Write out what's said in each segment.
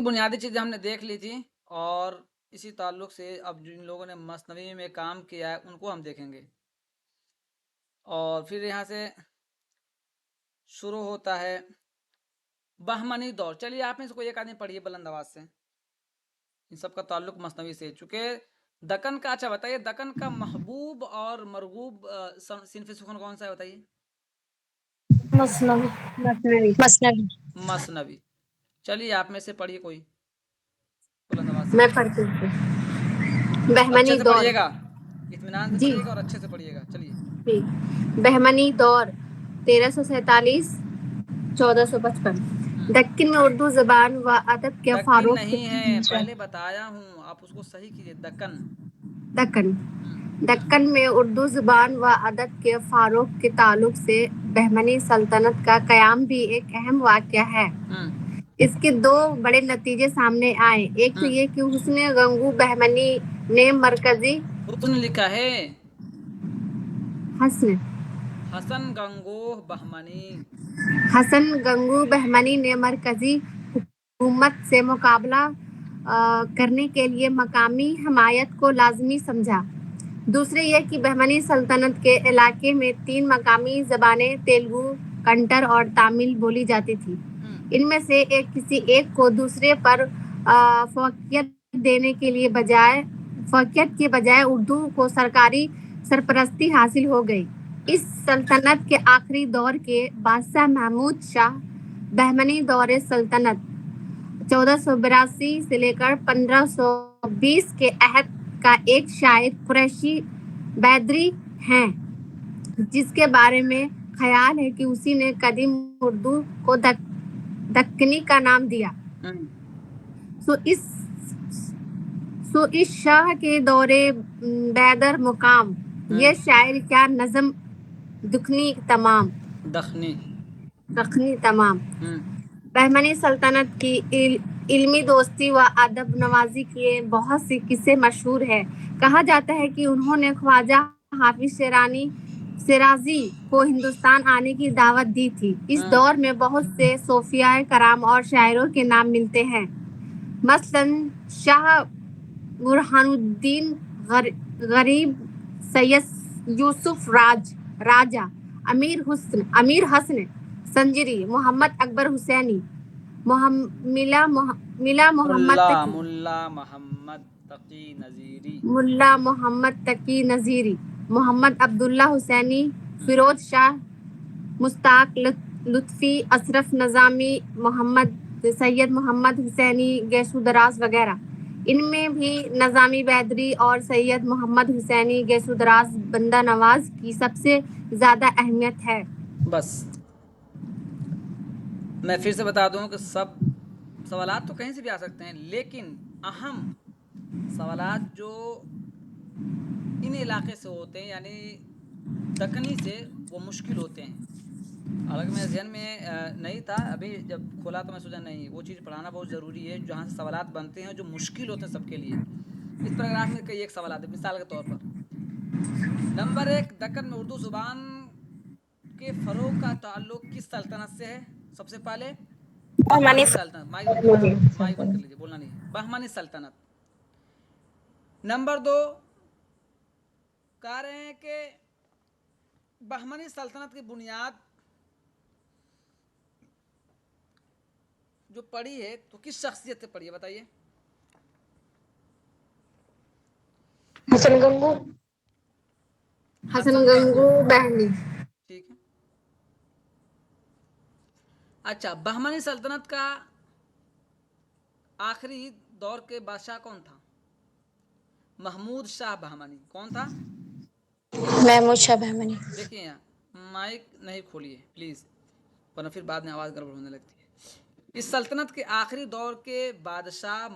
بنیادی چیزیں ہم نے دیکھ لی تھی، اور اسی تعلق سے اب جن لوگوں نے مثنوی میں کام کیا ہے ان کو ہم دیکھیں گے. اور پھر یہاں سے شروع ہوتا ہے بہمنی دور. چلیے آپ میں سے کوئی ایک آدمی پڑھیے بلند آواز سے. ان سب کا تعلق مثنوی سے. چونکہ دکن کا، اچھا بتائیے دکن کا محبوب اور مرغوب صنف سخن کون سا ہے بتائیے؟ مثنوی. مثنوی. مثنوی. چلیے آپ میں سے پڑھیے کوئی بلند آواز سے. میں پڑھتی ہوں. اچھے بہمنی سے دور. پڑھیے گا، اطمینان سے جی پڑھیے گا اور اچھے سے پڑھیے گا. چلیے. ٹھیک. بہمنی دور 1347 1455. دکن میں اردو زبان و ادب کے دکن فروغ کے نہیں ہے، پہلے بتایا ہوں، آپ اس کو صحیح کیجیے. دکن. دکن دکن میں اردو زبان و ادب کے فروغ کے تعلق سے بہمنی سلطنت کا قیام بھی ایک اہم واقعہ ہے. اس کے دو بڑے نتیجے سامنے آئے. ایک تو یہ کہ حسن گنگو بہمنی نے مرکزی حسن لکھا ہے، حسن گنگوہ بہمنی. حسن گنگو بہمنی نے مرکزی حکومت سے مقابلہ کرنے کے لیے مقامی حمایت کو لازمی سمجھا. دوسرے یہ کہ بہمنی سلطنت کے علاقے میں 3 مقامی زبانیں تیلگو، کنڑ اور تامل بولی جاتی تھی. ان میں سے کسی ایک کو دوسرے پر فوقیت دینے کے بجائے اردو کو سرکاری سرپرستی حاصل ہو گئی. اس سلطنت کے آخری دور کے بادشاہ محمود شاہ بہمنی دور سلطنت 1482 سے لے کر 1520 کے عہد کا ایک شاعر قریشی بیدری ہیں، جس کے بارے میں خیال ہے کہ اسی نے قدیم اردو کو دکنی کا نام دیا. سو اس شاہ کے دور بیدر مقام یہ شاعر کیا نظم دکنی تمام. بہمنی سلطنت کی علمی دوستی و ادب نوازی کے بہت سے قصے مشہور ہیں. کہا جاتا ہے کہ انہوں نے خواجہ حافظ شیرازی کو ہندوستان آنے کی دعوت دی تھی. اس دور میں بہت سے صوفیاء کرام اور شاعروں کے نام ملتے ہیں، مثلاً شاہ برہان الدین غریب، سید یوسف راجہ، امیر حسن سنجری، محمد اکبر حسینی، ملا محمد تقی نظیری، محمد عبداللہ حسینی، فیروز شاہ، مشتاق لطفی، اشرف نظامی، سید محمد حسینی گیسو دراز وغیرہ. ان میں بھی نظامی بیدری اور سید محمد حسینی گیسو دراز بندہ نواز کی سب سے زیادہ اہمیت ہے. بس میں پھر سے بتا دوں کہ سب سوالات تو کہیں سے بھی آ سکتے ہیں، لیکن اہم سوالات جو ان علاقے سے ہوتے ہیں یعنی دکنی سے، وہ مشکل ہوتے ہیں. حالانکہ میرے ذہن میں نہیں تھا، ابھی جب کھولا تو میں سوچا نہیں وہ چیز پڑھانا بہت ضروری ہے. جہاں سے سوالات بنتے ہیں جو مشکل ہوتے ہیں سب کے لیے. اس پیراگراف میں کئی ایک سوالات ہیں. مثال کے طور پر نمبر 1، دکن میں اردو زبان کے فروغ کا تعلق کس سلطنت سے ہے؟ سب سے پہلے بہمنی سلطنت. مائک بند کر لیجیے، بولنا نہیں ہے. بہمنی سلطنت. نمبر 2 کہہ رہے ہیں کہ بہمنی سلطنت کی بنیاد جو پڑی ہے تو کس شخصیت سے پڑی ہے بتائیے؟ حسن گنگو بہمنی. ٹھیک ہے. اچھا، بہمنی سلطنت کا آخری دور کے بادشاہ کون تھا؟ محمود شاہ بہمنی. کون تھا؟ محمود شاہ بہمنی. دیکھیے یہاں مائک نہیں کھولیے پلیز، ورنہ پھر بعد میں آواز گڑبڑ ہونے لگتی ہے. اس سلطنت کے آخری دور کے بادشاہ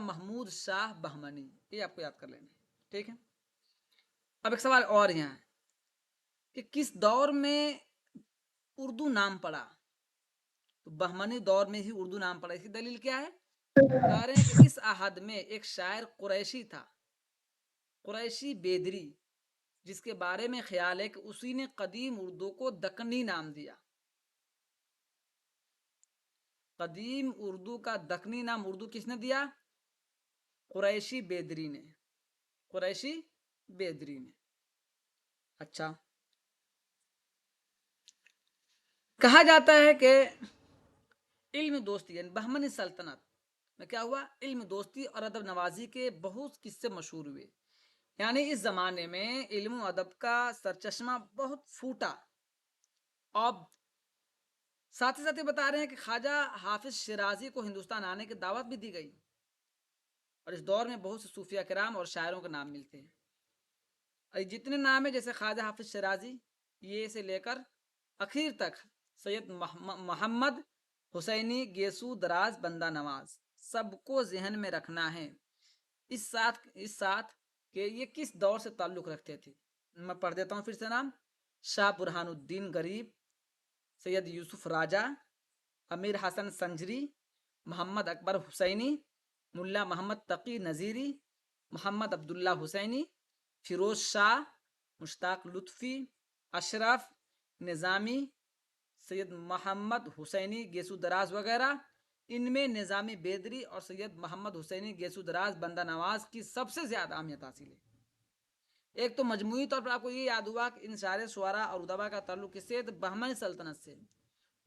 محمود شاہ بہمنی. یہ آپ کو یاد کر لینا. ٹھیک ہے. اب ایک سوال اور یہاں ہے کہ کس دور میں اردو نام پڑا؟ تو بہمنی دور میں ہی اردو نام پڑا. اس کی دلیل کیا ہے؟ کہہ رہے ہیں کہ اس عہد میں ایک شاعر قریشی تھا، قریشی بیدری، جس کے بارے میں خیال ہے کہ اسی نے قدیم اردو کو دکنی نام دیا. قدیم اردو کا دکنی نام اردو کس نے دیا؟ قریشی بیدری نے. قریشی بیدری نے. اچھا، کہا جاتا ہے کہ علم دوستی یعنی بہمنی سلطنت میں کیا ہوا؟ علم دوستی اور ادب نوازی کے بہت قصے مشہور ہوئے. یعنی اس زمانے میں علم و ادب کا سرچشمہ بہت پھوٹا. اب ساتھ ہی بتا رہے ہیں کہ خواجہ حافظ شیرازی کو ہندوستان آنے کی دعوت بھی دی گئی، اور اس دور میں بہت سے صوفیہ کرام اور شاعروں کے نام ملتے ہیں. اور جتنے نام ہیں جیسے خواجہ حافظ شیرازی یہ سے لے کر اخیر تک سید محمد حسینی گیسو دراز بندہ نواز، سب کو ذہن میں رکھنا ہے اس ساتھ کہ یہ کس دور سے تعلق رکھتے تھے. میں پڑھ دیتا ہوں پھر سے نام: شاہ برہان الدین غریب، سید یوسف راجہ، امیر حسن سنجری، محمد اکبر حسینی، ملا محمد تقی نذیری، محمد عبداللہ حسینی، فیروز شاہ، مشتاق لطفی، اشرف نظامی، سید محمد حسینی گیسو دراز وغیرہ. ان میں نظامی بیدری اور سید محمد حسینی گیسو دراز بندہ نواز کی سب سے زیادہ اہمیت حاصل ہے. ایک تو مجموعی طور پر آپ کو یہ یاد ہوا کہ ان سارے شعراء اور ادبا کا تعلق کس سے؟ بہمنی سلطنت سے.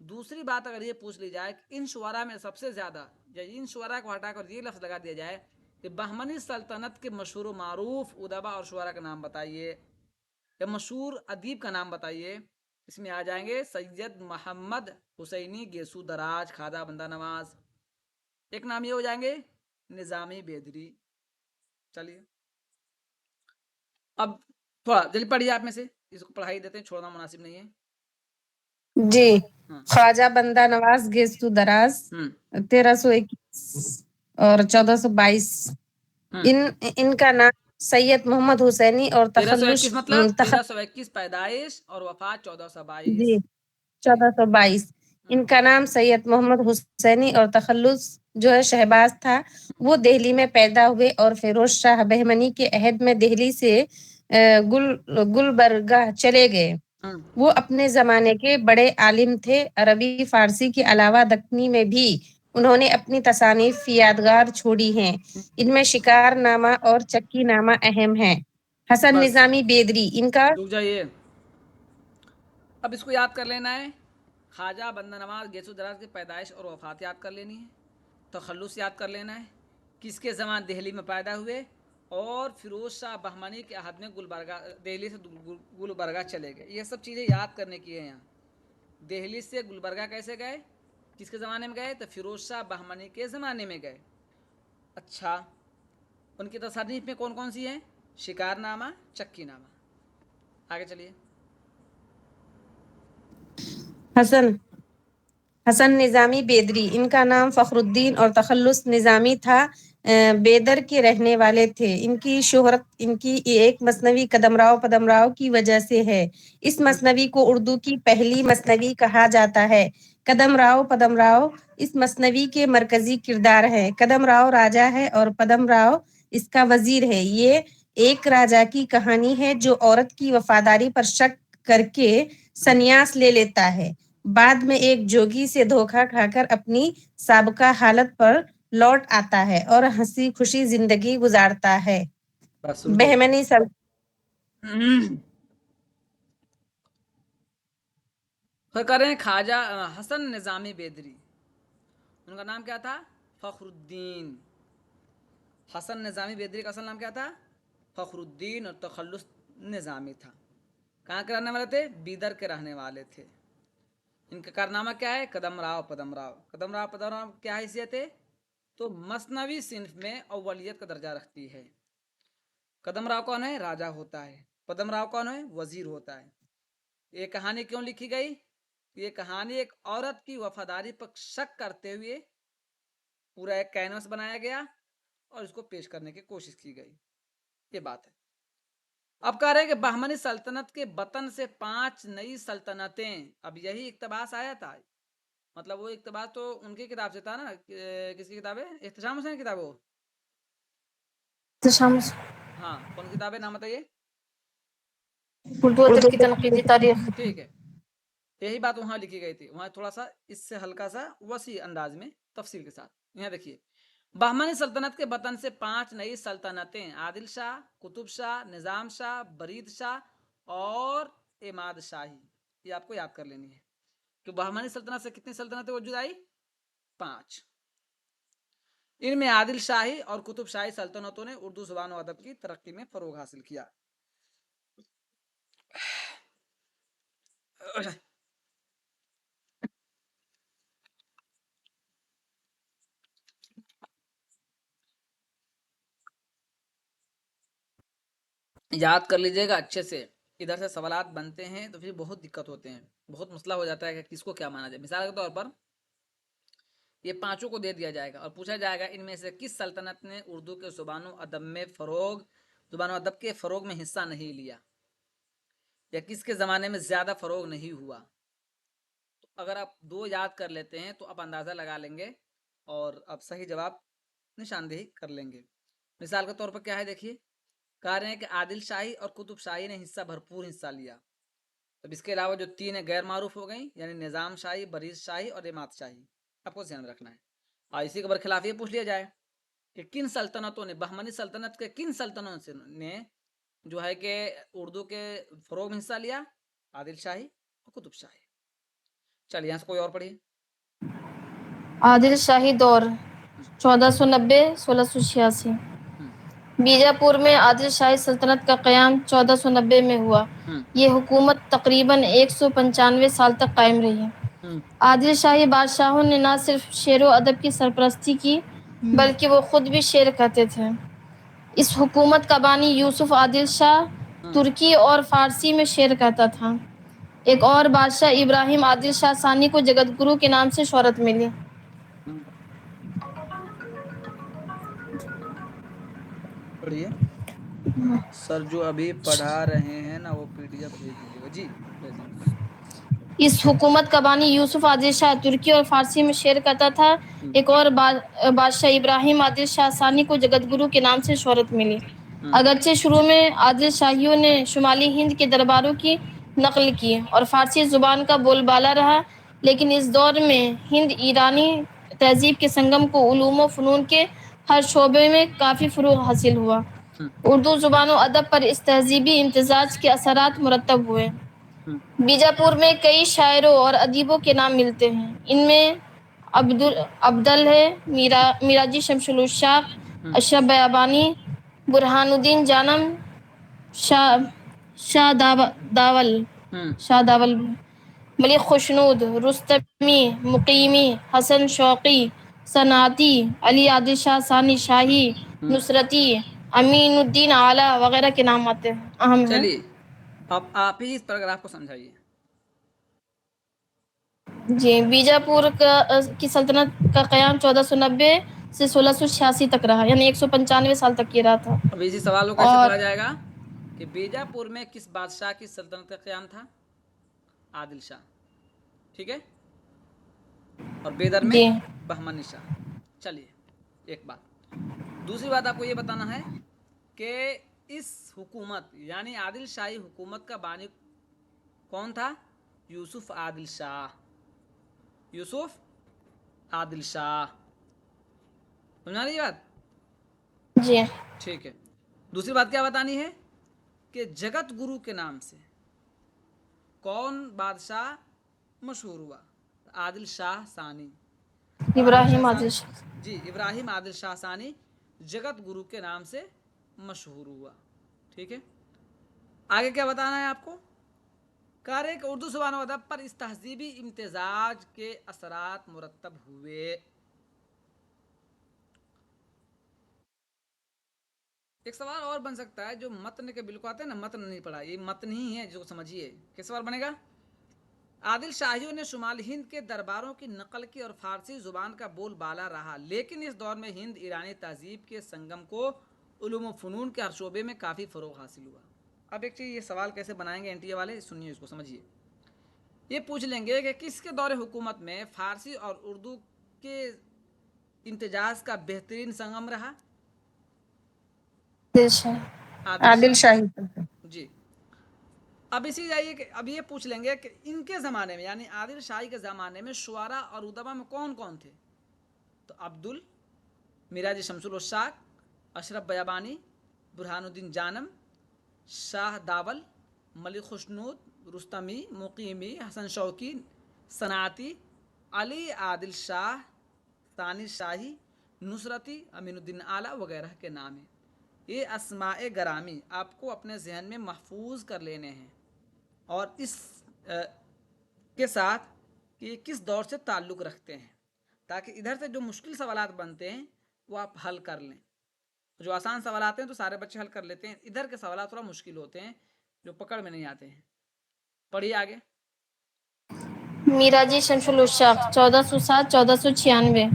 دوسری بات اگر یہ پوچھ لی جائے کہ ان شعراء میں سب سے زیادہ، یا ان شعراء کو ہٹا کر یہ لفظ لگا دیا جائے کہ بہمنی سلطنت کے مشہور و معروف ادبا اور شعراء کا نام بتائیے یا مشہور ادیب کا نام بتائیے، اس میں آ جائیں گے سید محمد حسینی گیسو دراج خواجہ بندہ نواز. ایک نام یہ ہو جائیں گے نظامی بیدری. چلیے اب تھوڑا جلدی پڑھیے آپ میں سے، اس کو پڑھائی دیتے ہیں، چھوڑنا مناسب نہیں ہے. جی. ہاں. خواجہ بندہ نواز گیسو دراز 1321 اور 1422. ان کا نام سید محمد حسینی اور 1321 مطلب تخلص 1321 پیدائش اور وفات 1422. جی 1422. ان کا نام سید محمد حسینی اور تخلص جو ہے شہباز تھا. وہ دہلی میں پیدا ہوئے اور فیروز شاہ بہمنی کے عہد میں دہلی سے گلبرگہ چلے گئے. وہ اپنے زمانے کے بڑے عالم تھے. عربی فارسی کے علاوہ دکنی میں بھی انہوں نے اپنی تصانیف یادگار چھوڑی ہیں. ان میں شکار نامہ اور چکی نامہ اہم ہیں. حسن بس نظامی بیدری ان کا رک جائیے، اب اس کو یاد کر لینا ہے. خواجہ بندہ نواز گیسو دراز کی پیدائش اور وفات یاد کر لینی ہے. تخلص یاد کر لینا ہے، کس کے زمان دہلی میں پیدا ہوئے، اور فیروز شاہ بہمنی کے عہد میں گلبرگہ دہلی سے گلبرگہ چلے گئے. یہ سب چیزیں یاد کرنے کی ہیں. یہاں دہلی سے گلبرگہ کیسے گئے، کس کے زمانے میں گئے؟ تو فیروز شاہ بہمنی کے زمانے میں گئے. اچھا، ان کی تصانیف میں کون کون سی ہیں؟ شکار نامہ، چکی نامہ. آگے چلیے. حسن نظامی بیدری ان کا نام فخر الدین اور تخلص نظامی تھا. بیدر کے رہنے والے تھے. ان کی شہرت ان کی ایک مثنوی قدمراؤ پدمراؤ کی وجہ سے ہے. اس مثنوی کو اردو کی پہلی مثنوی کہا جاتا ہے. قدمراؤ پدمراؤ اس مثنوی کے مرکزی کردار ہے. قدمراؤ راجا ہے اور پدمراؤ اس کا وزیر ہے. یہ ایک راجا کی کہانی ہے جو عورت کی وفاداری پر شک کر کے سنیاس لے لیتا ہے. بعد میں ایک جوگی سے دھوکہ کھا کر اپنی سابقہ حالت پر لوٹ آتا ہے اور ہنسی خوشی زندگی گزارتا ہے. بس رکو. بہمنی کریں خواجہ حسن نظامی بیدری، ان کا نام کیا تھا؟ فخر الدین. حسن نظامی بیدری کا اصل نام کیا تھا؟ فخر الدین اور تخلص نظامی تھا. کہاں کے رہنے والے تھے؟ بیدر کے رہنے والے تھے. ان کا کارنامہ کیا ہے؟ قدمراؤ پدمراؤ. قدمراؤ پدمراؤ کیا حیثیت ہے؟ تو مثنوی صنف میں اولیت کا درجہ رکھتی ہے. قدمراؤ کون ہے؟ راجا ہوتا ہے. پدمراؤ کون ہے؟ وزیر ہوتا ہے. یہ کہانی کیوں لکھی گئی؟ یہ کہانی ایک عورت کی وفاداری پر شک کرتے ہوئے پورا ایک کینوس بنایا گیا اور اس کو پیش کرنے کی کوشش کی گئی. یہ بات ہے. اب کہہ رہے کہ بہمنی سلطنت کے بطن سے 5 نئی سلطنتیں. اب یہی اقتباس آیا تھا، مطلب وہ اقتباس تو ان کی کتاب سے تھا نا. کس کی کتاب ہے؟ احتشام حسین کی کتاب. ہو ہاں، کون کتاب ہے؟ نام بتائیے. اردو ادب کی تنقیدی تاریخ. ٹھیک ہے. یہی بات وہاں لکھی گئی تھی، وہاں تھوڑا سا اس سے ہلکا سا وسیع انداز میں تفصیل کے ساتھ. یہاں دیکھیے، بہمنی سلطنت کے بطن سے 5 نئی سلطنتیں عادل شاہ، قطب شاہ، نظام شاہ، برید شاہ اور اماد شاہی، یہ آپ کو یاد کر لینی ہے کہ بہمنی سلطنت سے کتنی سلطنتیں وجود آئی؟ 5. ان میں عادل شاہی اور قطب شاہی سلطنتوں نے اردو زبان و ادب کی ترقی میں فروغ حاصل کیا. یاد کر لیجیے گا اچھے سے، ادھر سے سوالات بنتے ہیں تو پھر بہت دقت ہوتے ہیں، بہت مسئلہ ہو جاتا ہے کہ کس کو کیا مانا جائے. مثال کے طور پر یہ 5 کو دے دیا جائے گا اور پوچھا جائے گا ان میں سے کس سلطنت نے اردو کے زبان و ادب کے فروغ میں حصہ نہیں لیا، یا کس کے زمانے میں زیادہ فروغ نہیں ہوا. تو اگر آپ 2 یاد کر لیتے ہیں تو آپ اندازہ لگا لیں گے اور آپ صحیح جواب نشاندہی کر لیں گے. مثال کے طور پر کیا ہے، دیکھیے، کہہ رہے ہیں کہ عادل شاہی اور قطب شاہی نے بھرپور حصہ لیا. اب اس کے علاوہ جو 3 غیر معروف ہو گئیں، یعنی نظام شاہی، برید شاہی اور اماد شاہی، آپ کو ذہن میں رکھنا ہے. اور اسی کے برخلاف یہ پوچھ لیا جائے کہ کن سلطنتوں نے، بہمنی سلطنت کے کن سلطنتوں نے جو ہے کہ اردو کے فروغ میں حصہ لیا؟ عادل شاہی اور قطب شاہی. چلیے یہاں سے کوئی اور پڑھیے. عادل شاہی دور 1490-1686. بیجاپور میں عادل شاہی سلطنت کا قیام 1490 میں ہوا. یہ حکومت تقریباً 195 سال تک قائم رہی. عادل شاہی بادشاہوں نے نہ صرف شعر و ادب کی سرپرستی کی بلکہ وہ خود بھی شعر کہتے تھے. اس حکومت کا بانی یوسف عادل شاہ ترکی اور فارسی میں شعر کہتا تھا. ایک اور بادشاہ ابراہیم عادل شاہ ثانی کو جگت گرو کے نام سے شہرت ملی. پڑھیے سر، جو ابھی پڑھا رہے ہیں نا وہ PDF بھیج دیجیے گا. جی بھیج دیں گے. اس حکومت کا بانی یوسف عادل شاہ ترکی اور فارسی میں شعر کرتا تھا. ایک اور بادشاہ ابراہیم عادل شاہ ثانی کو جگت گرو کے نام سے شہرت ملی. اگرچہ شروع میں عادل شاہیوں نے شمالی ہند کے درباروں کی نقل کی اور فارسی زبان کا بول بالا رہا، لیکن اس دور میں ہند ایرانی تہذیب کے سنگم کو علوم و فنون کے ہر شعبے میں کافی فروغ حاصل ہوا. اردو زبان و ادب پر اس تہذیبی امتزاج کے اثرات مرتب ہوئے. بیجاپور میں کئی شاعروں اور ادیبوں کے نام ملتے ہیں. ان میں عبدل ہے، میراجی شمس الشاق، اشرف بیابانی، برہان الدین جانم، شاہ داول، ملک خوشنود، رستمی، مقیمی، حسن شوقی، صنعتی، علی عادل شاہ ثانی شاہی، نصرتی، امین الدین اعلیٰ وغیرہ کے نام آتے ہیں، اہم ہیں. چلیے اب آپ ہی اس پیراگراف کو سمجھائیے. جی، بیجاپور کی سلطنت کا قیام 1490 سے 1686 تک رہا، یعنی 195 سال تک یہ رہا تھا. اب اسی سوال کو کیسے اور پڑھا جائے گا کہ بیجاپور میں کس بادشاہ کی سلطنت کا قیام تھا؟ عادل شاہ. ٹھیک ہے. اور بیدر میں جی بہمنی شاہ. چلیے ایک بات. دوسری بات آپ کو یہ بتانا ہے کہ اس حکومت یعنی عادل شاہی حکومت کا بانی کون تھا؟ یوسف عادل شاہ. یوسف عادل شاہ. سمجھا رہی بات؟ جی ٹھیک ہے. دوسری بات کیا بتانی ہے کہ جگت گرو کے نام سے کون بادشاہ مشہور ہوا؟ عادل شاہ ثانی. ابراہیم عادل شاہ. جی، ابراہیم عادل شاہ ثانی جگت گرو کے نام سے مشہور ہوا. ٹھیک ہے. آگے کیا بتانا ہے آپ کو؟ کہہ رہے کہ اردو زبان و ادب پر اس تہذیبی امتزاج کے اثرات مرتب ہوئے. ایک سوال اور بن سکتا ہے جو متن کے بالکل آتے ہیں نا، متن نہیں پڑھا، یہ متن ہی ہے جو سمجھیے. کیا سوال بنے گا؟ عادل شاہیوں نے شمال ہند کے درباروں کی نقل کی اور فارسی زبان کا بول بالا رہا، لیکن اس دور میں ہند ایرانی تہذیب کے سنگم کو علوم و فنون کے ہر شعبے میں کافی فروغ حاصل ہوا. اب ایک چیز، یہ سوال کیسے بنائیں گے NTA والے، سنیے اس کو سمجھیے. یہ پوچھ لیں گے کہ کس کے دور حکومت میں فارسی اور اردو کے امتزاج کا بہترین سنگم رہا؟ عادل شاہی. جی. اب اسی جائیے کہ اب یہ پوچھ لیں گے کہ ان کے زمانے میں یعنی عادل شاہی کے زمانے میں شعراء اور ادبا میں کون کون تھے؟ تو عبدل، میراجی شمس العشاق، اشرف بیابانی، برہان الدین جانم، شاہ داول، ملک خوشنود، رستمی، مقیمی، حسن شوقی، صنعتی، علی عادل شاہ، ثانی شاہی، نصرتی، امین الدین اعلیٰ وغیرہ کے نام ہیں. یہ اسماء گرامی آپ کو اپنے ذہن میں محفوظ کر لینے ہیں اور اس کے ساتھ کہ یہ کس دور سے تعلق رکھتے ہیں، تاکہ ادھر سے جو مشکل سوالات بنتے ہیں وہ آپ حل کر لیں. جو آسان سوالات ہیں تو سارے بچے حل کر لیتے ہیں، ادھر کے سوالات تھوڑا مشکل ہوتے ہیں جو پکڑ میں نہیں آتے ہیں. پڑھیے آگے. میراجی شمس العشاق 1407-1496.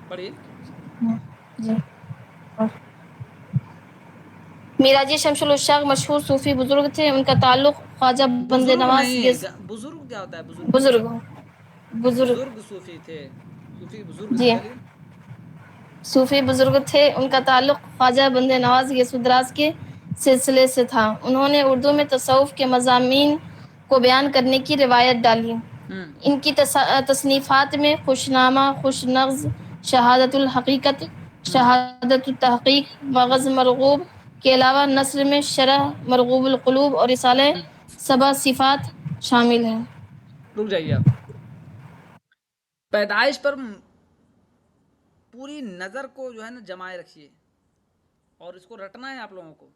پڑھیے. جی. میراجی شمس العشاق مشہور صوفی بزرگ تھے. ان کا تعلق خواجہ بند بزرگ نواز نہیں، بزرگ کیا ہوتا ہے؟ بزرگ بزرگ صوفی تھے. صوفی بزرگ تھے. جی چلیے. صوفی بزرگ تھے. ان کا تعلق خواجہ بند نواز یسودراز کے سلسلے سے تھا. انہوں نے اردو میں تصوف کے مضامین کو بیان کرنے کی روایت ڈالی. ان کی تصنیفات میں خوشنامہ، خوش نغز، شہادت الحقیقت، شہادت التحقیق، مغز مرغوب کے علاوہ نثر میں شرح مرغوب القلوب اور رسالہ سبع صفات شامل ہیں. رک جائیے آپ. پیدائش پر پوری نظر کو جو ہے نا جمائے رکھیے اور اس کو رٹنا ہے آپ لوگوں کو.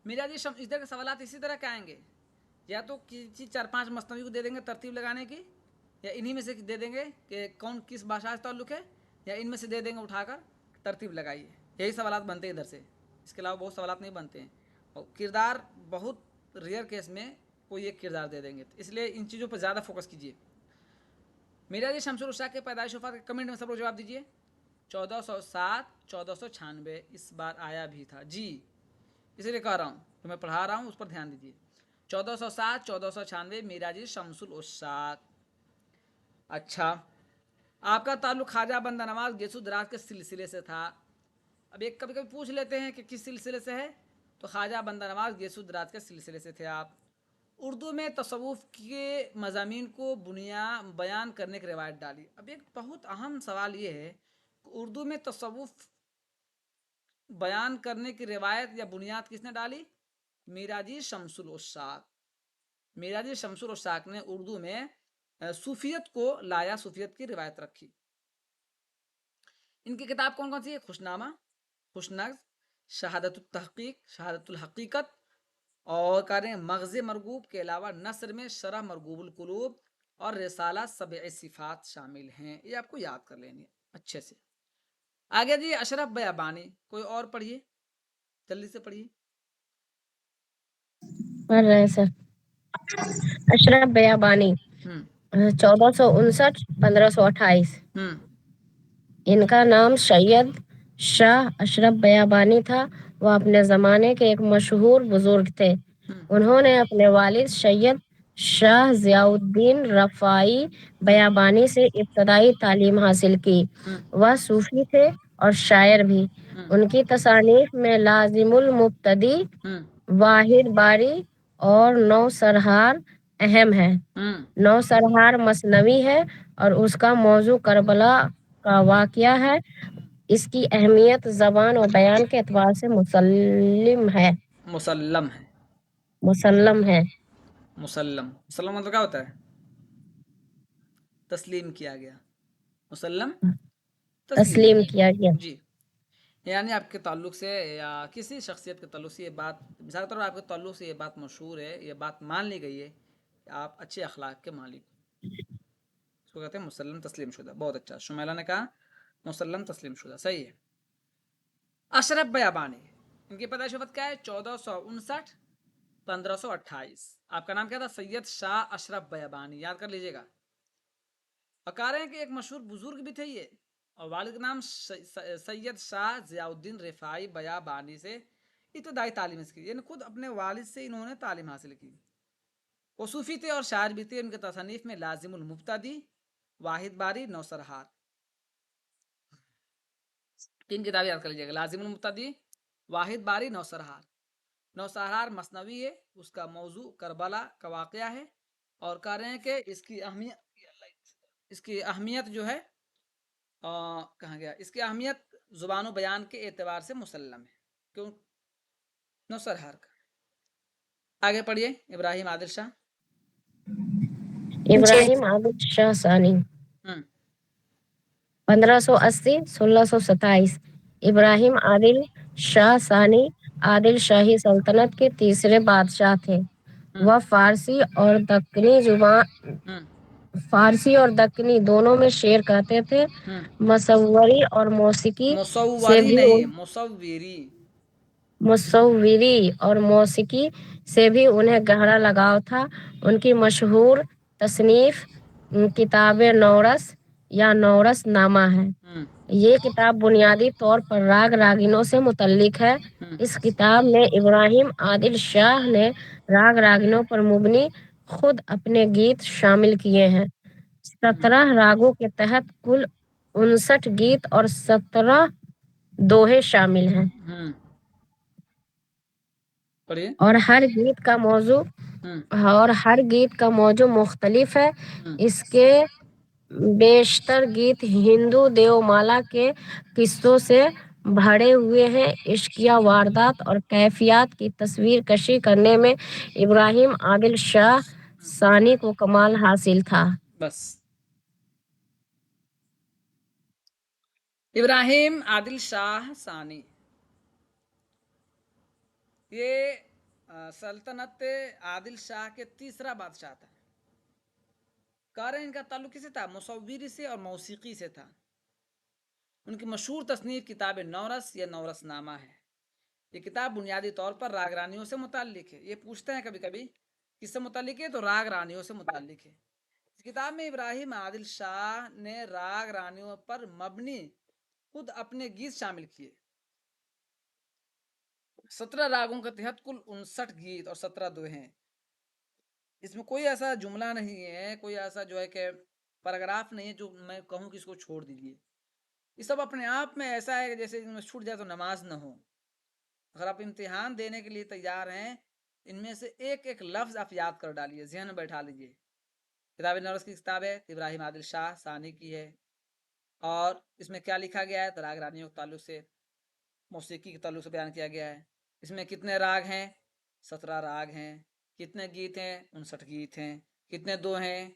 میراجی شمس ادھر کے سوالات اسی طرح کے آئیں گے، یا تو کسی 4-5 مثنوی کو دے دیں گے ترتیب لگانے کی، یا انہی میں سے دے دیں گے کہ کون کس بادشاہ سے تعلق ہے، یا ان میں سے دے دیں گے اٹھا کر ترتیب لگائیے. یہی سوالات بنتے ہیں ادھر سے، اس کے علاوہ بہت سوالات نہیں بنتے ہیں. اور کردار بہت ریئر کیس میں کوئی ایک کردار دے دیں گے، اس لیے ان چیزوں پر زیادہ فوکس کیجیے. میراجی شمس العشاق کے پیدائش وفات کے کمنٹ میں سب لوگ جواب دیجیے. 1407-1496 اس بار آیا بھی تھا جی، اسی لیے کہہ رہا ہوں جو میں پڑھا رہا ہوں اس پر دھیان دیجیے. 1407-1496 میراجی شمس العشاق. اچھا، آپ کا تعلق خواجہ بندہ نواز گیسو دراز کے سلسلے سے تھا. اب ایک کبھی کبھی پوچھ لیتے ہیں کہ کس سلسلے سے ہے، تو خواجہ بندہ نواز گیسو دراز کے سلسلے سے تھے آپ. اردو میں تصوف کے مضامین کو بیان کرنے کی روایت ڈالی. اب ایک بہت اہم سوال یہ ہے کہ اردو میں تصوف بیان کرنے کی روایت یا بنیاد کس نے ڈالی؟ میراجی شمس العشاق. میراجی شمس العشاق نے اردو میں صوفیت کو لایا، صوفیت کی روایت رکھی. ان کی کتاب کون کون سی ہے؟ خوشنامہ، خوش نغز، شہادت التحقیق، شہادت الحقیقت، اور کہہ مغز مرغوب کے علاوہ نثر میں شرح مرغوب القلوب اور رسالہ سبع صفات شامل ہیں. یہ آپ کو یاد کر لینی ہے اچھے سے. آگے جی اشرف بیابانی. کوئی اور پڑھیے، جلدی سے پڑھیے. پڑھ رہے سر. اشرف بیابانی 1459-1528. ان کا نام سید شاہ اشرف بیابانی تھا. وہ اپنے زمانے کے ایک مشہور بزرگ تھے. انہوں نے اپنے والد سید شاہ ضیاء الدین رفاعی بیابانی سے ابتدائی تعلیم حاصل کی. وہ صوفی تھے اور شاعر بھی. ان کی تصانیف میں لازم المبتدی، واحد باری اور نو سرہار اہم ہے. نو سرہار مثنوی ہے اور اس کا موضوع کربلا کا واقعہ ہے. اس کی اہمیت زبان و بیان کے اعتبار سے مسلم ہے. مسلم مطلب کیا ہوتا ہے؟ تسلیم کیا گیا. مسلم تسلیم کیا گیا. جی، یعنی آپ کے تعلق سے یا کسی شخصیت کے تعلق سے یہ بات، مثال کے طور پر آپ کے تعلق سے یہ بات مشہور ہے، یہ بات مان لی گئی ہے کہ آپ اچھے اخلاق کے مالک. اس کو کہتے ہیں مسلم تسلیم شدہ. بہت اچھا، شمیلہ نے کہا مسلم تسلیم شدہ، صحیح ہے. اشرف بیابانی، ان کی پیدائش وفات کیا ہے؟ 1459-1528. آپ کا نام کیا تھا؟ سید شاہ اشرف بیابانی. یاد کر لیجیے گا. اور کہہ رہے ہیں کہ ایک مشہور بزرگ بھی تھے یہ، اور والد کا نام سید شاہ ضیاء الدین رفاعی بیابانی سے ابتدائی تعلیم کی. یعنی خود اپنے والد سے انہوں نے تعلیم حاصل کی. وہ صوفی تھے اور شاعر بھی تھے. ان کے تصانیف میں لازم المبتدی، واحد باری، نو سرہار. 3 کتابیں یاد کر لیجیے گا: لازم المبتدی، واحد باری، نو سرہار. نوسہار مثنوی ہے، اس کا موضوع کربلا کا واقعہ ہے، اور کہہ رہے ہیں کہ اس کی اہمیت جو ہے کہاں گیا، اس کی اہمیت زبان و بیان کے اعتبار سے مسلم ہے. کیوں؟ نوسہار کا. آگے پڑھیے. ابراہیم عادل شاہ. ابراہیم عادل شاہ ثانی 1580-1627. ابراہیم عادل شاہ ثانی عادل شاہی سلطنت کے تیسرے بادشاہ تھے. وہ فارسی اور دکنی دونوں میں شعر کہتے تھے. مصوری اور موسیقی سے بھی انہیں گہرا لگاؤ تھا. ان کی مشہور تصنیف کتاب نورس یا نورس نامہ ہے. یہ کتاب بنیادی طور پر راگ راگنوں سے متعلق ہے. اس کتاب میں ابراہیم عادل شاہ نے راگ راگنوں پر مبنی خود اپنے گیت شامل کیے ہیں. 17 راگوں کے تحت کل 59 گیت اور 17 دوہے شامل ہیں. اور ہر گیت کا موضوع مختلف ہے. اس کے بیشتر گیت ہندو دیو مالا کے قصوں سے بھرے ہوئے ہیں. عشقیہ واردات اور کیفیات کی تصویر کشی کرنے میں ابراہیم عادل شاہ ثانی کو کمال حاصل تھا. بس. ابراہیم عادل شاہ ثانی یہ سلطنت عادل شاہ کے تیسرا بادشاہ تھا. کارن ان کا تعلق کس سے تھا؟ مصوری سے اور موسیقی سے تھا. ان کی مشہور تصنیف کتاب نورس یا نورس نامہ ہے. یہ کتاب بنیادی طور پر راگ رانیوں سے متعلق ہے. یہ پوچھتے ہیں کبھی کبھی کس سے متعلق ہے، تو راگ رانیوں سے متعلق ہے. اس کتاب میں ابراہیم عادل شاہ نے راگ رانیوں پر مبنی خود اپنے گیت شامل کیے. 17 راگوں کے تحت کل 59 گیت اور 17 دوہے ہیں. اس میں کوئی ایسا جملہ نہیں ہے، کوئی ایسا جو ہے کہ پیراگراف نہیں ہے جو میں کہوں کہ اس کو چھوڑ دیجیے. یہ سب اپنے آپ میں ایسا ہے کہ جیسے ان میں چھوٹ جائے تو نماز نہ ہو. اگر آپ امتحان دینے کے لیے تیار ہیں، ان میں سے ایک ایک لفظ آپ یاد کر ڈالیے، ذہن میں بیٹھا لیجیے. کتاب نورس کی کتاب ہے، ابراہیم عادل شاہ ثانی کی ہے. اور اس میں کیا لکھا گیا ہے؟ راگ رانیوں کے تعلق سے، موسیقی کے تعلق سے بیان کیا گیا ہے. اس میں کتنے راگ ہیں؟ 17 راگ ہیں. کتنے گیت ہیں؟ 59 گیت ہیں. کتنے دو ہیں؟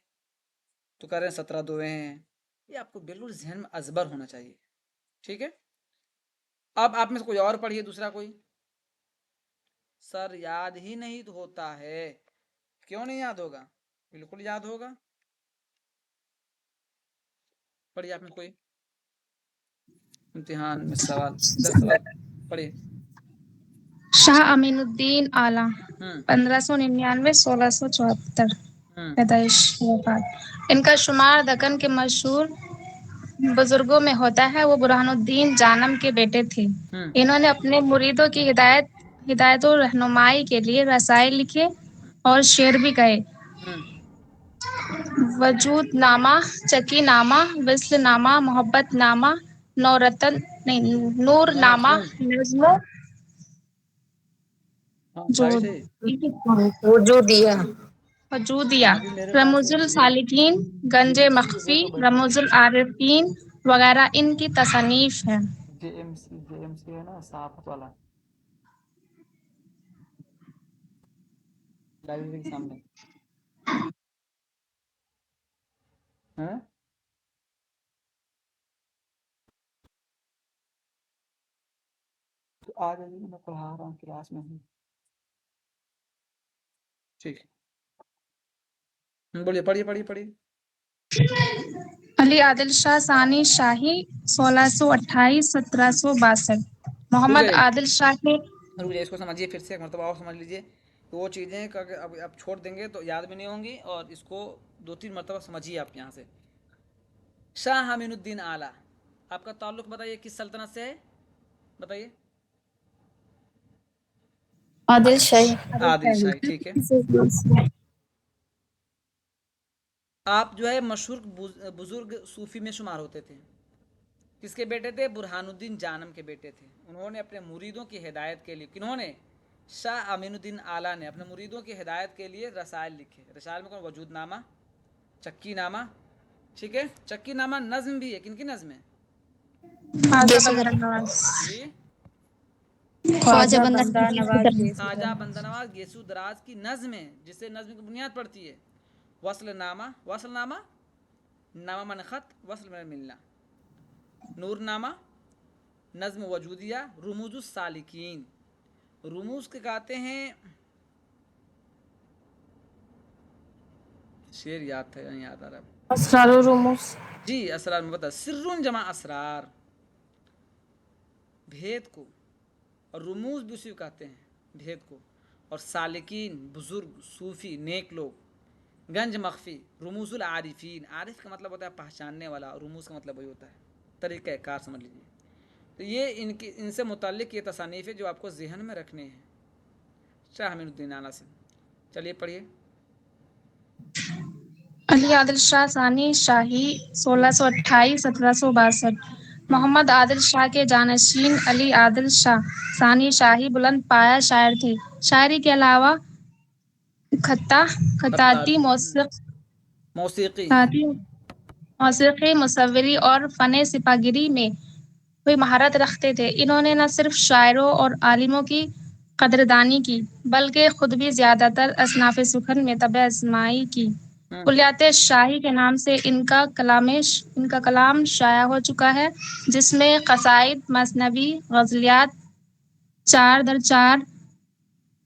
تو کہہ رہے ہیں 17 دوہے ہیں. یہ آپ کو بالکل ذہن میں ازبر ہونا چاہیے. ٹھیک ہے. اب آپ میں سے کوئی اور پڑھیے، دوسرا کوئی. سر یاد ہی نہیں تو ہوتا ہے. کیوں نہیں یاد ہوگا؟ بالکل یاد ہوگا. پڑھیے آپ میں کوئی امتحان میں سوال 10 سوال پڑھیے. شاہ امین الدین اعلیٰ 1599-1674 پیدائش وفات. ان کا شمار دکن کے مشہور بزرگوں میں ہوتا ہے. وہ برہان الدین جانم کے بیٹے تھے. انہوں نے اپنے مریدوں کی ہدایت و رہنمائی کے لیے رسائل لکھے اور شعر بھی کہے. وجود نامہ، چکی نامہ، وصل نامہ، محبت نامہ، نور نامہ، نظم وجودیہ، رموز السالکین، گنج مخفی، رموز العارفین وغیرہ ان کی تصانیف ہیں. جے ایم سی ہے نا، صحافت والا، لائبریری کے سامنے. تو آ جائیے، میں پڑھا رہا ہوں، کلاس میں ہوں. ٹھیک ہے، بولیے. پڑھیے. علی عادل شاہ ثانی شاہی 1628-1762. محمد عادل شاہ کے رک جائیے، اس کو سمجھیے پھر سے ایک مرتبہ اور سمجھ لیجیے. وہ چیزیں اب چھوڑ دیں گے تو یاد بھی نہیں ہوں گی، اور اس کو 2-3 مرتبہ سمجھیے آپ یہاں سے. شاہ امین الدین اعلیٰ، آپ کا تعلق بتائیے کس سلطنت سے ہے؟ بتائیے. عادل شاہی. ٹھیک ہے. آپ جو ہے مشہور بزرگ صوفی میں شمار ہوتے تھے. کس کے بیٹے تھے؟ برہان الدین جانم کے بیٹے تھے. انہوں نے اپنے مریدوں کی ہدایت کے لیے، کنہوں نے؟ شاہ امین الدین اعلیٰ نے اپنے مریدوں کی ہدایت کے لیے رسائل لکھے. رسائل میں کون؟ وجود نامہ، چکی نامہ. ٹھیک ہے، چکی نامہ نظم بھی ہے. کن کی نظم ہے؟ خواجہ بندہ نواز. جی، خواجہ بندہ نواز خواجہ بندہ نواز گیسو دراز کی نظم ہے، جسے نظم کی بنیاد پڑتی ہے. وصل نامہ، وصل نامہ، نامہ من خط، وصل من ملنا. نور نامہ، نظم وجودیہ، رموز السالکین. رموز کے کہتے ہیں، شعر یاد تھا نہیں یاد آ رہا. اسرار و رموز. جی، اسرار میں بتا، سرون جمع اسرار، بھید کو. اور رموز بھی اسی کو کہتے ہیں، بھید کو. اور سالکین، بزرگ، صوفی، نیک لوگ. گنج مخفی، رموز العارفین. عارف کا مطلب ہوتا ہے پہچاننے والا، اور رموز کا مطلب وہی ہوتا ہے طریقہ کار، سمجھ لیجیے. تو یہ ان سے متعلق یہ تصانیف ہے جو آپ کو ذہن میں رکھنے ہیں شاہ امین الدین اعلیٰ سے. چلیے پڑھیے. علی عادل شاہ ثانی شاہی 1628-1762. محمد عادل شاہ کے جانشین علی عادل شاہ ثانی شاہی بلند پایہ شاعر تھے. شاعری کے علاوہ خطاطی، موسیقی، مصوری اور فن سپاہی میں کوئی مہارت رکھتے تھے. انہوں نے نہ صرف شاعروں اور عالموں کی قدردانی کی بلکہ خود بھی زیادہ تر اصناف سخن میں طبع آزمائی کی. کلیات شاہی کے نام سے ان کا کلام شائع ہو چکا ہے، جس میں قصائد، مثنوی، غزلیات، 4x4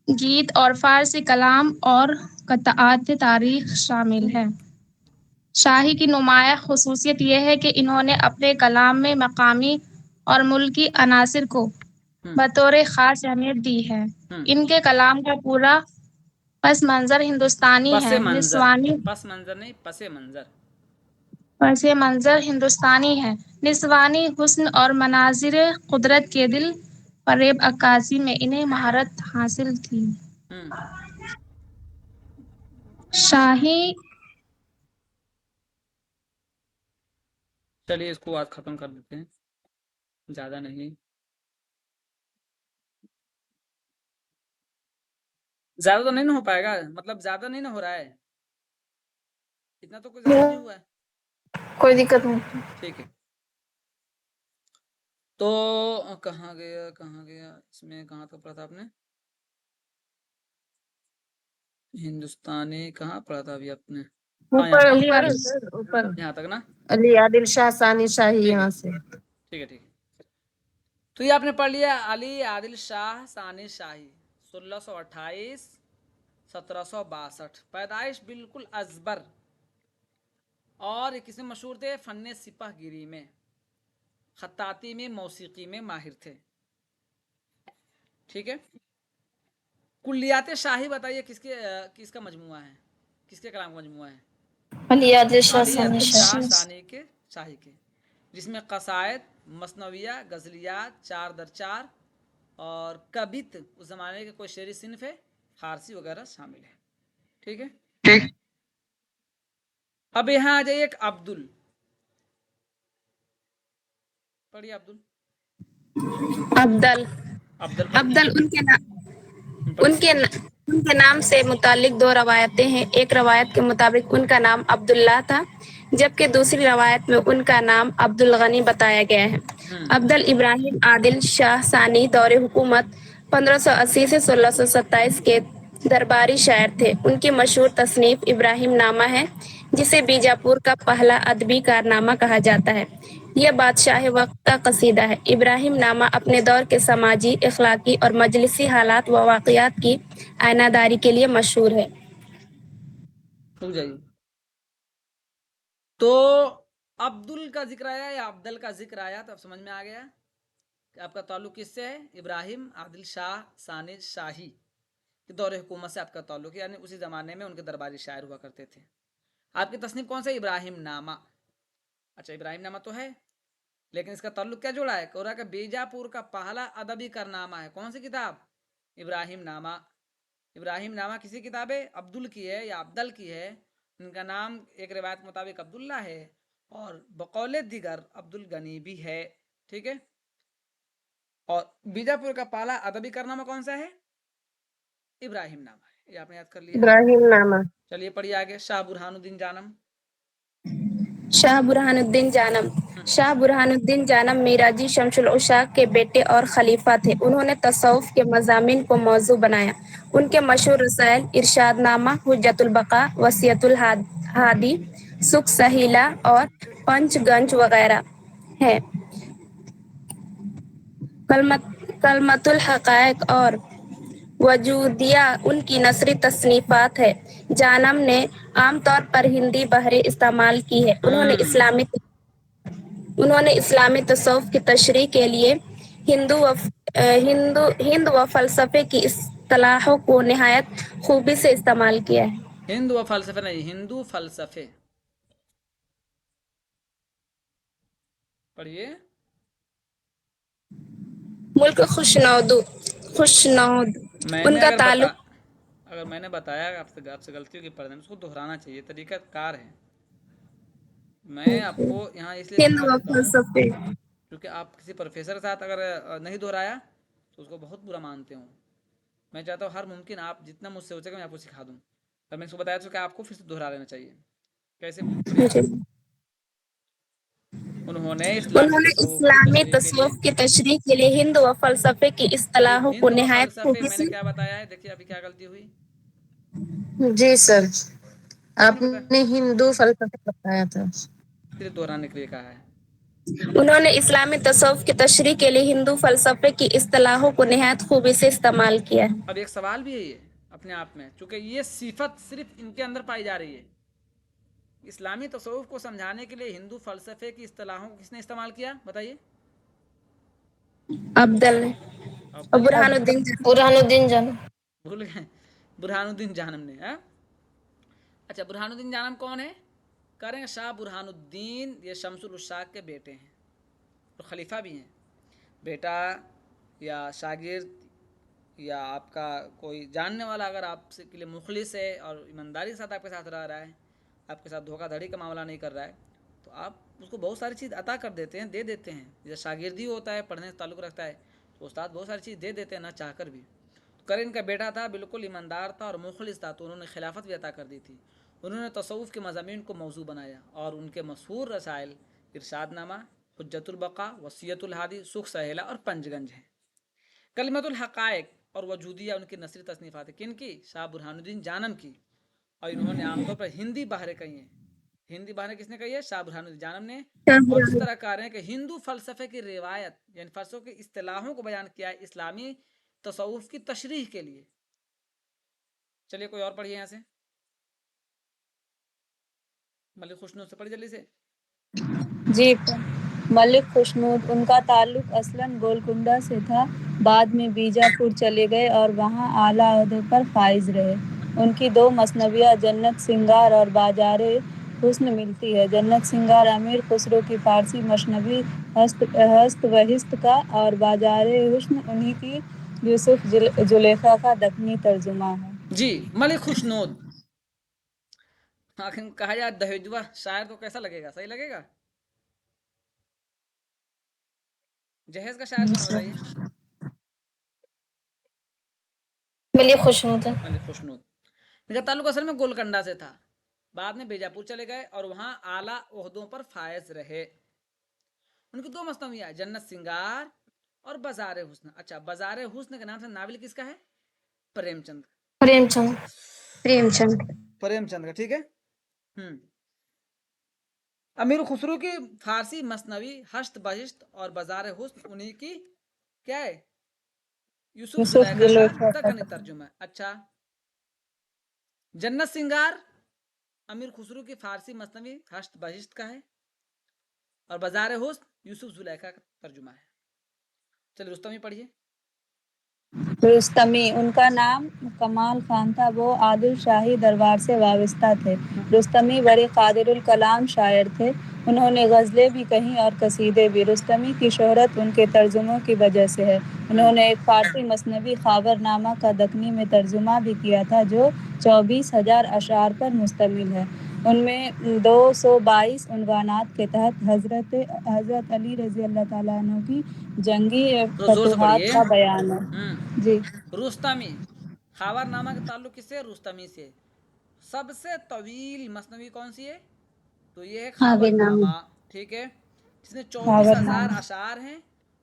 گیت اور فارسی کلام اور قطعات تاریخ شامل ہیں. شاہی کی نمایاں خصوصیت یہ ہے کہ انہوں نے اپنے کلام میں مقامی اور ملکی عناصر کو بطور خاص اہمیت دی ہے. ان کے کلام کا پورا پس منظر ہندوستانی پس ہے. منظر نہیں، پس منظر ہندوستانی ہے. نسوانی حسن اور مناظر قدرت کے دل فریب عکاسی میں انہیں مہارت حاصل تھی. شاہی چلیے اس کو آج ختم کر دیتے ہیں، زیادہ نہیں. زیادہ تو نہیں نہ ہو پائے گا، مطلب زیادہ نہیں نہ ہو رہا ہے اتنا، تو کوئی زیادہ نہیں ہوا ہے. کوئی دقت نہیں. ٹھیک ہے. تو کہاں گیا اس میں، کہاں تک پڑھا تھا آپ نے؟ ہندوستانی کہاں پڑھا تھا ابھی آپ نے؟ اوپر یہاں تک نا. علی عادل شاہ ثانی شاہی یہاں سے. ٹھیک ہے. تو یہ آپ نے پڑھ لیا علی عادل شاہ ثانی شاہی 1628-1762. پیدائش بالکل ازبر، اور یہ کس میں مشہور تھے؟ فن سپاہ گیری میں، خطاطی میں، موسیقی میں ماہر تھے. ٹھیک ہے. کلیات شاہی بتائیے کس کا مجموعہ ہے، کس کے کلام کا مجموعہ ہے؟ علی عادل شاہ علی عادل ثانی شاہ شاہی. شاہی کے، جس میں قصائد، مثنویہ، غزلیات، 4x4 اور کبت، اس زمانے کے کوئی شعری صنف ہے، فارسی وغیرہ شامل ہے. ٹھیک ہے. اب یہاں آ جائیے ایک عبدل. پڑھیے عبدل. ابدل ان کے نام سے متعلق دو روایتیں ہیں. ایک روایت کے مطابق ان کا نام عبداللہ تھا، جبکہ دوسری روایت میں ان کا نام عبدالغنی بتایا گیا ہے. عبدل ابراہیم عادل شاہ ثانی دور حکومت 1580 سے 1627 کے درباری شاعر تھے. ان کی مشہور تصنیف ابراہیم نامہ ہے، جسے بیجاپور کا پہلا ادبی کارنامہ کہا جاتا ہے. یہ بادشاہ وقت کا قصیدہ ہے. ابراہیم نامہ اپنے دور کے سماجی، اخلاقی اور مجلسی حالات و واقعات کی آئینہ داری کے لیے مشہور ہے. تو عبدل کا ذکر آیا یا عبدل کا ذکر آیا تو اب سمجھ میں آ گیا کہ آپ کا تعلق کس سے ہے؟ ابراہیم عادل شاہ ثانی شاہی کے دور حکومت سے آپ کا تعلق ہے، یعنی اسی زمانے میں ان کے درباری شاعر ہوا کرتے تھے. آپ کی تصنیف کون سا؟ ابراہیم نامہ. اچھا، ابراہیم نامہ تو ہے، لیکن اس کا تعلق کیا جوڑا ہے؟ کہا کہ بیجاپور کا پہلا ادبی کارنامہ ہے. کون سی کتاب؟ ابراہیم نامہ. ابراہیم نامہ کسی کتاب ہے؟ عبدل کی ہے یا عبدل کی ہے. ان کا نام ایک روایت مطابق عبداللہ ہے اور بقول دیگر عبدالغنی بھی ہے. ٹھیک ہے. اور بیجاپور کا پہلا ادبی کارنامہ کون سا ہے؟ ابراہیم نامہ ہے، یہ آپ نے یاد کر لیا. ابراہیم نامہ. چلیے پڑھیے آگے. شاہ برہان الدین جانم. شاہ برہان الدین جانم. شاہ برہان الدین جانم میراجی شمس العشاق کے بیٹے اور خلیفہ تھے. انہوں نے تصوف کے مضامین کو موضوع بنایا. ان کے مشہور رسائل ارشاد نامہ، حجت البقاء، وصیت الہادی، سکھ سہیلا اور پنچ گنج وغیرہ ہیں. کلمت الحقائق اور وجودیہ ان کی نثری تصنیفات ہے. جانم نے عام طور پر ہندی بحریں استعمال کی ہے. انہوں نے اسلامی تصوف کی تشریح کے لیے ہند و فلسفے کی اصطلاحوں کو نہایت خوبی سے استعمال کیا ہے. ہند و فلسفے نہیں، ہندو فلسفے. پڑھیے. ملک خوشنود میں ان نے کا تعلق. اگر میں نے بتایا آپ سے غلطی ہوگی پڑھنے میں، اس کو دہرانا چاہیے، طریقہ کار ہے. میں آپ کو یہاں اس لیے ہند سکھا و دیتا ہوں فلسفے. کیونکہ آپ کسی پروفیسر کے ساتھ اگر نہیں دہرایا تو اس کو بہت برا مانتے ہوں. میں چاہتا ہوں ہر ممکن آپ جتنا مجھ سے ہو سکے میں آپ کو سکھا دوں. اور میں اس کو بتایا تو کہ آپ کو پھر سے دہرا لینا چاہیے. کیسے؟ پڑھیے. انہوں نے اسلامی تصوف کی تشریح کے لیے ہند و فلسفے کی اصطلاحوں کو ہند و نہایت فلسفے خوبی میں نے سے. کیا بتایا ہے، دیکھیے ابھی کیا غلطی ہوئی. جی سر، کیا آپ نہیں بتایا، نے ہندو فلسفہ بتایا تھا. صرف دہرانے کے لیے کہا ہے. انہوں نے اسلامی تصوف کی تشریح کے لیے ہندو فلسفے کی اصطلاحوں کو نہایت خوبی سے استعمال کیا ہے. اب ایک سوال بھی ہے یہ اپنے آپ میں، چونکہ یہ صفت صرف ان کے اندر پائی جا رہی ہے. اسلامی تصوف کو سمجھانے کے لیے ہندو فلسفے کی اصطلاحوں کو کس نے استعمال کیا، بتائیے. ابدل نے. افضل نے. برہان الدین جانم. بھول گئے، برہان الدین جانم نے. اچھا، برہان الدین جانم کون ہے؟ کریں شاہ برہان الدین، یہ شمس العشاق کے بیٹے ہیں اور خلیفہ بھی ہیں. بیٹا یا شاگرد یا آپ کا کوئی جاننے والا اگر آپ سے کے لیے مخلص ہے اور ایمانداری کے ساتھ آپ کے ساتھ رہ رہا ہے، آپ کے ساتھ دھوکہ دھڑی کا معاملہ نہیں کر رہا ہے، تو آپ اس کو بہت ساری چیز عطا کر دیتے ہیں، دے دیتے ہیں. جیسے شاگردی ہوتا ہے، پڑھنے سے تعلق رکھتا ہے تو استاد بہت ساری چیز دے دیتے ہیں نہ چاہ کر بھی. کرن کا بیٹا تھا، بالکل ایماندار تھا اور مخلص تھا، تو انہوں نے خلافت بھی عطا کر دی تھی. انہوں نے تصوف کے مضامین کو موضوع بنایا اور ان کے مشہور رسائل ارشاد نامہ، حجت البقاء، وصیت الہادی، سکھ سہیلا اور پنج گنج ہیں. کلمت الحقائق اور وجودیہ ان کی نثری تصنیفات ہیں. کن کی؟ شاہ برہان الدین جانم کی. اور انہوں نے عام طور پر ہندی بحریں کہی ہیں. ہندی بحریں کس نے کہی ہے؟ شاہ برہان الدین جانم نے. اور اس طرح کہہ رہے ہیں کہ ہندو فلسفے کی روایت یعنی فلسفوں کی اصطلاحوں کو بیان کیا ہے اسلامی تصوف کی تشریح کے لیے. چلیے کوئی اور پڑھیے یہاں سے. ملک خوشنود سے پڑھی جلدی سے. جی، ملک خوشنود، ان کا تعلق اصلاً گولکنڈہ سے تھا. بعد میں بیجاپور چلے گئے اور وہاں اعلیٰ عہدے پر فائز رہے. ان کی 2 مثنویاں جنت سنگار اور بازار حسن ملتی ہے. جنت سنگار امیر خسرو کی فارسی مثنوی ہست و ہست کا اور بازار حسن انہی کی یوسف زلیخا کا دکنی ترجمہ ہے. جی، ملک خوشنود. آخر کہا جائے دہیجوا شاعر تو کیسا لگے گا؟ صحیح لگے گا؟ جہیز کا شاعر کون ہے بتائیے؟ ملک خوشنود. ملک خوشنود. ان کا تعلق اصل میں گولکنڈہ سے تھا. بعد میں بیجاپور چلے گئے اور وہاں اعلیٰ عہدوں پر فائز رہے. ان کی 2 مثنویاں جنت سنگار اور بازار حسن. اچھا، بازار حسن کے نام سے ناول کس کا ہے؟ پریم چند. پریم چند کا. ٹھیک ہے. امیر خسرو کی فارسی مثنوی ہشت بہشت اور بازار حسن انہی کی کیا ہے؟ یوسف زلیخا کا دکنی ترجمہ. اچھا، جنت سنگار امیر خسرو کی فارسی مثنوی ہشت بہشت کا ہے اور بازار حسن یوسف زلیخا کا ترجمہ ہے. چلیے رستمی پڑھیے. رستمی، ان کا نام کمال خان تھا. وہ عادل شاہی دربار سے وابستہ تھے. رستمی بڑے قادر الکلام شاعر تھے. انہوں نے غزلیں بھی کہیں اور قصیدے بھی. رستمی کی شہرت ان کے ترجموں کی وجہ سے ہے. انہوں نے ایک فارسی مثنوی خاور نامہ کا دکنی میں ترجمہ بھی کیا تھا جو 24,000 اشعار پر مشتمل ہے. ان میں 222 عنوانات کے تحت حضرت علی رضی اللہ تعالیٰ عنہ کی جنگی زور سے فتوحات پڑھیے. کا بیان ہے. جی، رستمی خاور نامہ کا تعلق کس سے؟ رستمی سے. سب سے طویل مثنوی کون سی ہے؟ تو یہ ہے خاور نامہ. ٹھیک ہے، جس میں 24,000 اشعار ہیں،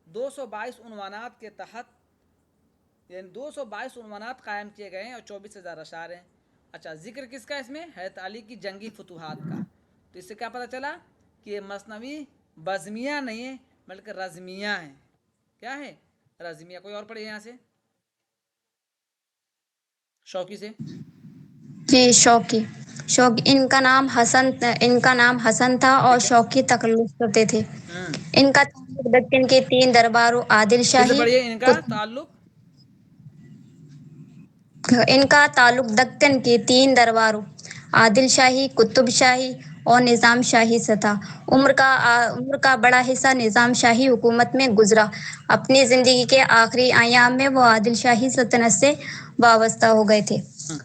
222 عنوانات کے تحت، یعنی 222 عنوانات قائم کیے گئے ہیں اور 24,000 اشعار ہیں. اچھا، ذکر کس کا اس میں؟ حضرت علی کی جنگی فتوحات کا. تو اس سے کیا پتہ چلا کہ یہ مثنوی بزمیہ نہیں ہے بلکہ رزمیہ ہے. کیا ہے؟ رزمیہ. کوئی اور پڑھے یہاں سے شوقی سے. جی، شوقی. ان کا نام حسن تھا اور شوقی تخلص کرتے تھے. ان کا تعلق دکن کے 3 درباروں عادل پھر سے شاہی پڑھیے. ان کا تعلق دکن کے 3 درباروں عادل شاہی، قطب شاہی اور نظام شاہی سے تھا. عمر کا بڑا حصہ نظام شاہی حکومت میں گزرا. اپنی زندگی کے آخری ایام میں وہ عادل شاہی سلطنت سے وابستہ ہو گئے تھے.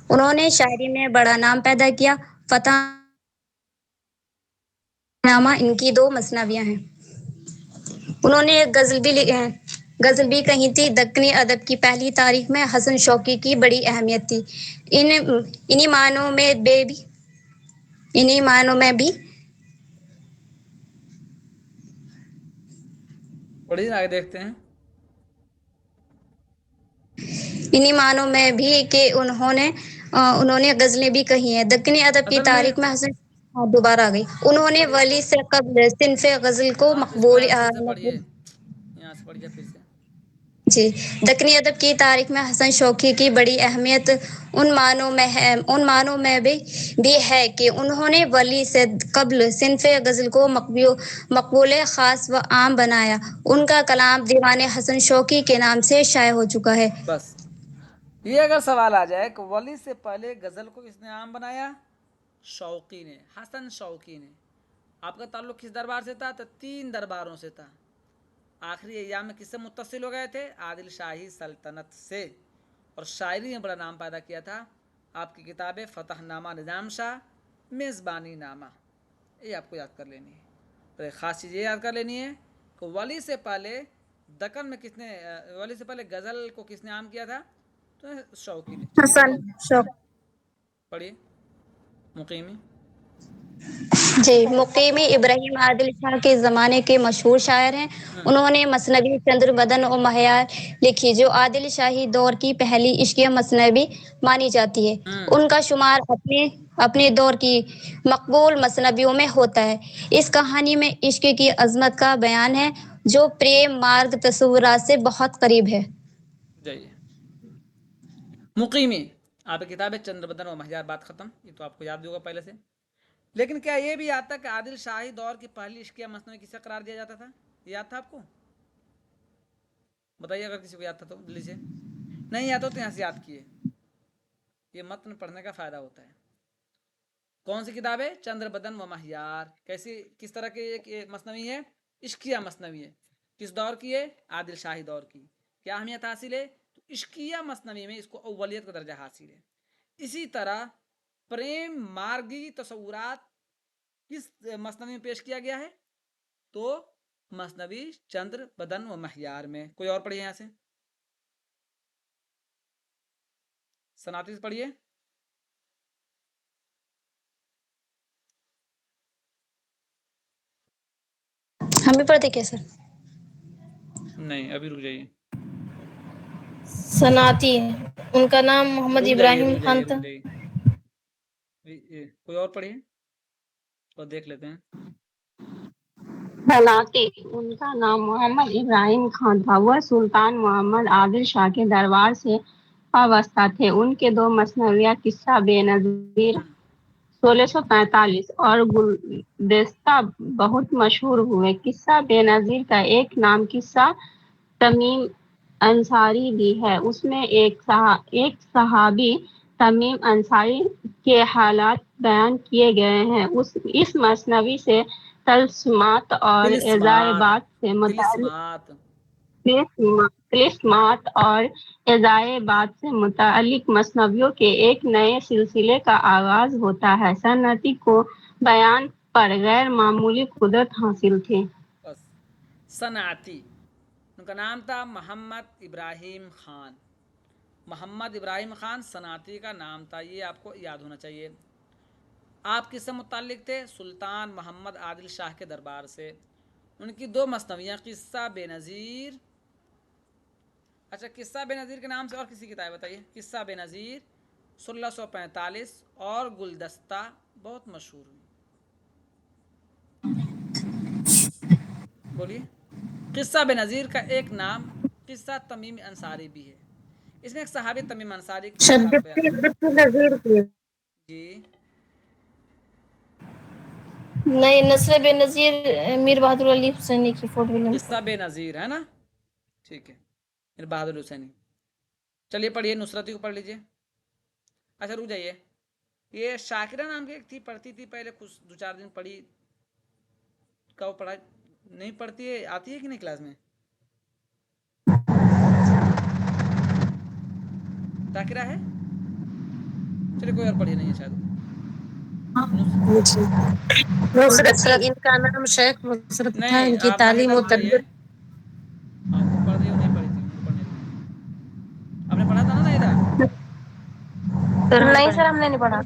انہوں نے شاعری میں بڑا نام پیدا کیا. فتح نامہ ان کی 2 مثنویاں ہیں. انہوں نے ایک غزل بھی کہی تھی. دکنی ادب کی پہلی تاریخ میں حسن شوقی کی بڑی اہمیت تھی. انہی معنوں میں بھی پڑھیے، آگے دیکھتے ہیں. انہی معنوں میں بھی کہ انہوں نے غزلیں بھی کہی ہیں. دکنی ادب کی اصل میں تاریخ میں حسن دوبارہ آ گئی. انہوں نے پڑھیے اس ولی کو. سے قبل صنف غزل کو ہاں، اس کو مقبول یہاں سے پھر سے پڑھیے. یہاں سے پڑھیے پھر سے. جی، دکنی ادب کی تاریخ میں حسن شوقی کی بڑی اہمیت ان معنوں میں بھی ہے کہ انہوں نے ولی سے قبل صنف غزل کو مقبول، خاص و عام بنایا. ان کا کلام دیوان حسن شوقی کے نام سے شائع ہو چکا ہے. بس یہ اگر سوال آ جائے کہ ولی سے پہلے غزل کو کس نے عام بنایا؟ شوقی نے، حسن شوقی نے. آپ کا تعلق کس دربار سے تھا؟ تو 3 درباروں سے تھا. آخری ایام میں کس سے متصل ہو گئے تھے؟ عادل شاہی سلطنت سے. اور شاعری میں بڑا نام پیدا کیا تھا. آپ کی کتاب ہے فتح نامہ نظام شاہ، میزبانی نامہ، یہ آپ کو یاد کر لینی ہے. تو ایک خاص چیز یہ یاد کر لینی ہے کہ ولی سے پہلے دکن میں ولی سے پہلے غزل کو کس نے عام کیا تھا؟ تو شوقی نے. چلیے حسن آگے شوقی. پڑھیے. مقیمی. جی، مقیمی ابراہیم عادل شاہ کے زمانے کے مشہور شاعر ہیں. انہوں نے مثنوی چندر بدن و مہیار لکھی جو عادل شاہی دور کی پہلی عشقیہ مثنوی مانی جاتی ہے. ان کا شمار اپنے دور کی مقبول مثنویوں میں ہوتا ہے. اس کہانی میں عشق کی عظمت کا بیان ہے جو پریم مارگ تصورات سے بہت قریب ہے. جائیے. مقیمی آپ کی کتاب ہے چندر بدن و مہیار. بات ختم. یہ تو آپ کو یاد بھی ہوگا پہلے سے. لیکن کیا یہ بھی یاد تھا کہ عادل شاہی دور کی پہلی عشقیہ مثنوی کسے قرار دیا جاتا تھا؟ یاد تھا آپ کو؟ بتائیے اگر کسی کو یاد تھا تو دلی سے. نہیں یاد ہو تو یہاں سے یاد کیے. یہ متن پڑھنے کا فائدہ ہوتا ہے. کون سی کتاب ہے؟ چندر بدن و مہیار. کس طرح کی ایک مثنوی ہے؟ عشقیہ مثنوی ہے. کس دور کی ہے؟ عادل شاہی دور کی. کیا اہمیت حاصل ہے؟ تو عشقیہ مثنوی میں اس کو اولیت کا درجہ حاصل ہے. اسی طرح پریم مارگی تصورات کس مثنوی میں پیش کیا گیا ہے؟ تو مثنوی چندر بدن و مہیار میں. کوئی اور پڑھیے یہاں سے. صنعتی سے پڑھیے. ہم بھی پڑھتے کیا سر؟ نہیں، ابھی رک جائیے. صنعتی، ان کا نام محمد ابراہیم خان تھا. کوئی اور پڑھیے اور دیکھ لیتے ہیں. صنعتی، ان کا نام محمد ابراہیم خان تھا. وہ سلطان محمد عادل شاہ کے دربار سے وابستہ تھے. ان کے 2 مثنویات قصہ بے نظیر 1645 اور گلدستہ بہت مشہور ہوئے. قصہ بے نظیر کا ایک نام قصہ تمیم انصاری بھی ہے. اس میں ایک صحابی تمیم انصاری کے حالات بیان کیے گئے ہیں. اس مثنوی سے طلسمات اور عجائبات سے متعلق مثنویوں کے ایک نئے سلسلے کا آغاز ہوتا ہے. صنعتی کو بیان پر غیر معمولی قدرت حاصل تھی. بس صنعتی ان کا نام تھا محمد ابراہیم خان. محمد ابراہیم خان صنعتی کا نام تھا، یہ آپ کو یاد ہونا چاہیے۔ آپ کس سے متعلق تھے؟ سلطان محمد عادل شاہ کے دربار سے۔ ان کی 2 مثنویاں قصہ بے نظیر، اچھا قصہ بے نظیر کے نام سے اور کسی کتاب بتائیے؟ قصہ بے نظیر 1645 اور گلدستہ بہت مشہور ہوئی، بولیے۔ قصہ بے نظیر کا ایک نام قصہ تمیم انصاری بھی ہے، اس میں ایک صحابی تمیم انصاری کی وفات بیان جی نہیں، نصر بے نظیر میر بہادر علی حسینی کی فورٹ ولیم قصہ بے نظیر ہے نا، ٹھیک ہے، میر بہادر حسینی۔ چلیے پڑھیے، نصرتی کو پڑھ لیجیے۔ اچھا رک جائیے، یہ شاکرہ نام کی ایک تھی، پڑھتی تھی پہلے کچھ 2-4 دن پڑھی، کب پڑھا نہیں پڑھتی ہے، آتی ہے کہ نہیں کلاس میں؟ شاکرہ ہے؟ چلیے کوئی اور پڑھی نہیں ہے شاید وہ۔ نصرتی، ان کا نام شیخ نصرت تھا، نہیں، ان کی آپ تعلیم ناہیدہ و رک جائیے، تربیت وہ پڑھ رہی ہے، وہ نہیں پڑھی تھی، ان کو پڑھنے دیجیے۔ آپ نے پڑھا تھا نا ناہیدہ؟ نہیں سر، ہم نے نہیں پڑھا۔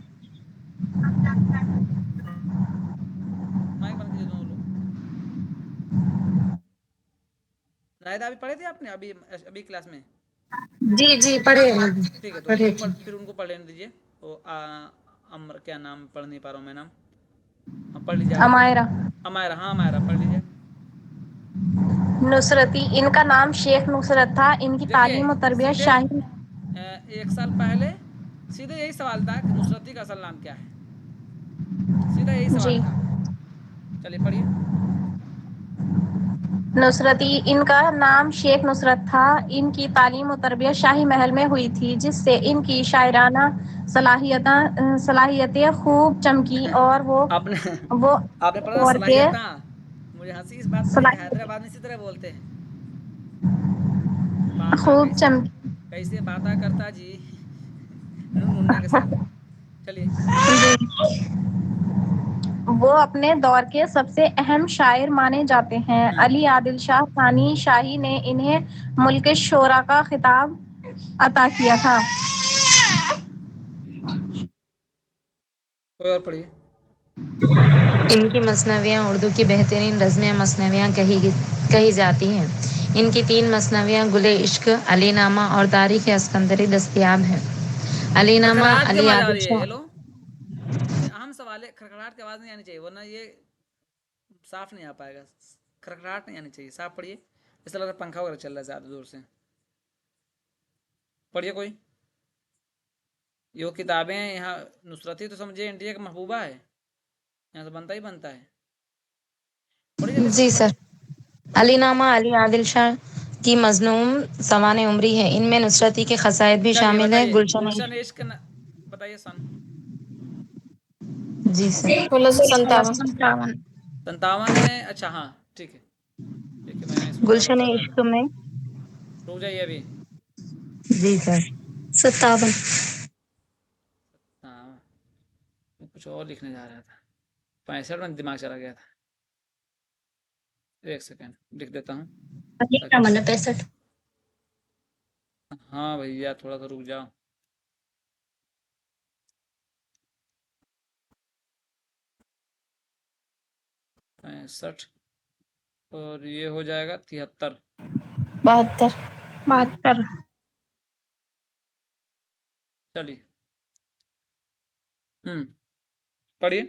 مائک بند کیجیے دونوں لوگ۔ ناہیدہ ابھی پڑھے تھے آپ نے ابھی کلاس میں؟ جی پڑھے ٹھیک ہے، تو ان پڑھے کو تھے۔ پھر ان کو پڑھ لینے دیجیے۔ وہ امر کیا نام پڑھ نہیں پا رہا ہوں میں نام، ہاں پڑھ لیجیے آگے۔ امائرہ امائرہ، ہاں امائرہ پڑھ لیجیے۔ نصرتی، ان کا نام شیخ نصرت تھا، ان کی دیکھیے تعلیم و تربیت سیدھے شاہی 1 سال پہلے سیدھے یہی سوال تھا کہ نصرتی کا اصل نام کیا ہے، سیدھا یہی سوال جی تھا۔ چلیے پڑھیے۔ نصرتی، ان کا نام شیخ نصرت تھا، ان کی تعلیم و تربیت شاہی محل میں ہوئی تھی، جس سے ان کی شاعرانہ صلاحیتیں خوب چمکی اور وہ آپ نے پڑھا نا دور کے صلاحیتاں، مجھے ہنسی اس بات پہ آئی کہ حیدرآباد میں اسی طرح بولتے ہیں، باتا خوب چمکی۔ کیسے باتا کرتا جی ننا کے ساتھ۔ چلیے وہ اپنے دور کے سب سے اہم شاعر مانے جاتے ہیں۔ علی عادل شاہ ثانی شاہی نے انہیں ملک شورا کا خطاب عطا کیا تھا۔ کوئی اور پڑھیے۔ ان کی مثنویاں اردو کی بہترین رزمیہ مثنویاں کہی جاتی ہیں۔ ان کی 3 مثنویاں گل عشق، علی نامہ اور تاریخ اسکندری دستیاب ہیں۔ علی نامہ کھڑکھڑاہٹ کی علی آواز آ عادل رہی ہے، شاہ ہیلو، یہ اہم سوال ہے، کھڑکھڑاہٹ کی آواز نہیں آنی چاہیے ورنہ یہ صاف نہیں آ پائے گا، کھڑکھڑاہٹ نہیں آنی چاہیے، صاف پڑھیے، اس لگ رہا پنکھا وغیرہ چل رہا ہے زیادہ زور سے، پڑھیے کوئی۔ یہ کتابیں یہاں نصرتی تو سمجھے انڈیا کا محبوبہ ہے، یہاں سے بنتا ہی بنتا ہے، پڑھیے جلدی سے جی لوگ سر، پڑھیے۔ علی نامہ علی عادل شاہ کی مظلوم سوانح عمری ہے، ان میں نصرتی کے قصائد بھی چلیے شامل ہیں۔ بتائیے گلشن عشق بتائیے سن۔ جی سر، 1657۔ 57 میں، اچھا ہاں ٹھیک ہے، ٹھیک ہے، میں نے سنا گلشن بہت زیادہ، عشق میں رک جائیے ابھی۔ جی سر 57 ہاں میں کچھ اور لکھنے جا رہا تھا، 65 میں دماغ چلا گیا تھا، 1 سیکنڈ لکھ دیتا ہوں تاکہ 65 ہاں بھیا تھوڑا سا رک جاؤ۔ پینسٹھ اور یہ ہو جائے گا 73۔ 72۔ چلیے پڑھیے۔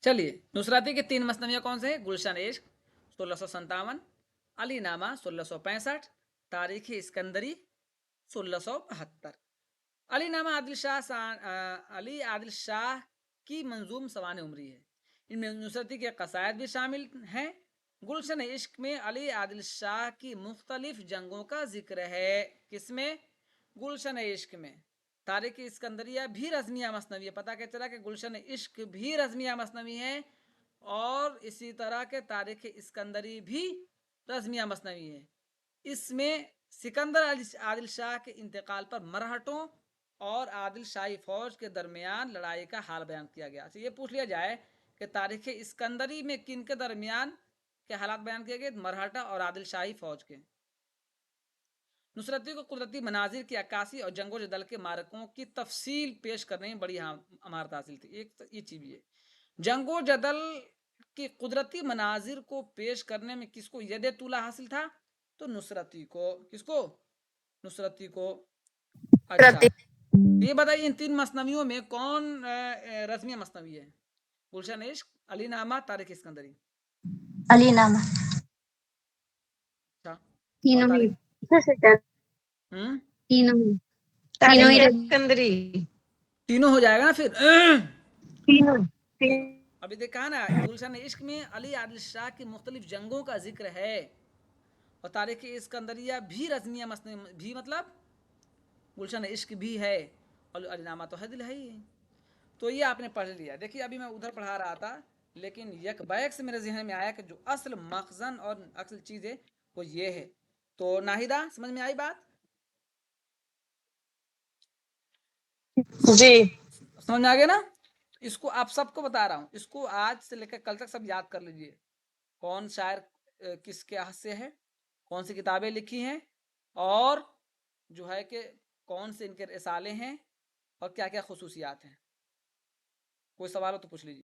چلیے نصراتی کے 3 مثنویاں کون سے ہیں؟ گلشن عشق 1657، علی نامہ 1665، تاریخ اسکندری 1672۔ علی نامہ علی عادل شاہ کی منظوم سوانح عمری ہے، ان میں نصرتی کے قصائد بھی شامل ہیں۔ گلشن عشق میں علی عادل شاہ کی مختلف جنگوں کا ذکر ہے، کس میں؟ گلشن عشق میں۔ تاریخ اسکندریہ بھی رزمیہ مثنوی ہے، پتہ کہ چلا کہ گلشن عشق بھی رزمیہ مثنوی ہے، اور اسی طرح کے تاریخ اسکندری بھی رزمیہ مثنوی ہے۔ اس میں سکندر عادل شاہ کے انتقال پر مرہٹوں اور عادل شاہی فوج کے درمیان لڑائی کا حال بیان کیا گیا۔ اچھا یہ پوچھ لیا جائے کہ تاریخ اسکندری میں کن کے درمیان کے حالات بیان کیے گئے مرہٹہ اور عادل شاہی فوج کے. نصرتی کو قدرتی مناظر کی عکاسی اور جنگ و جدل کے مارکوں کی تفصیل پیش کرنے میں بڑی مہارت حاصل تھی. ایک یہ چیز بھی ہے جنگ و جدل کی قدرتی مناظر کو پیش کرنے میں کس کو ید طولہ حاصل تھا؟ تو نصرتی کو. کس کو؟ نصرتی کو. اچھا یہ بتائیے ان 3 مثنویوں میں کون رسمی مثنوی ہے؟ گلشن عشق، علی نامہ، تاریخ اسکندری. علی نامہ. اچھا تینوں ہی تاریخ اسکندری تینوں ہو جائے گا نا پھر. تینوں. ابھی دیکھا نا گلشن عشق میں علی عادل شاہ کی مختلف جنگوں کا ذکر ہے اور تاریخ اسکندریہ بھی رسمی مثنوی بھی مطلب گلشن عشق بھی ہے اور علی نامہ تو حدل ہے ہی. تو یہ آپ نے پڑھ لیا. دیکھیے ابھی میں ادھر پڑھا رہا تھا لیکن یک بیک سے میرے ذہن میں آیا کہ جو اصل مخزن اور اصل چیز ہے وہ یہ ہے. تو ناہیدہ سمجھ میں آئی بات؟ جی سمجھ میں آ گیا نا؟ اس کو آپ سب کو بتا رہا ہوں, اس کو آج سے لے کر کل تک سب یاد کر لیجئے. کون شاعر کس کے عہد سے ہے, کون سی کتابیں لکھی ہیں, اور جو ہے کہ کون سے ان کے رسالے ہیں, اور کیا کیا خصوصیات ہیں. کوئی سوال ہو تو پوچھ لیجیے.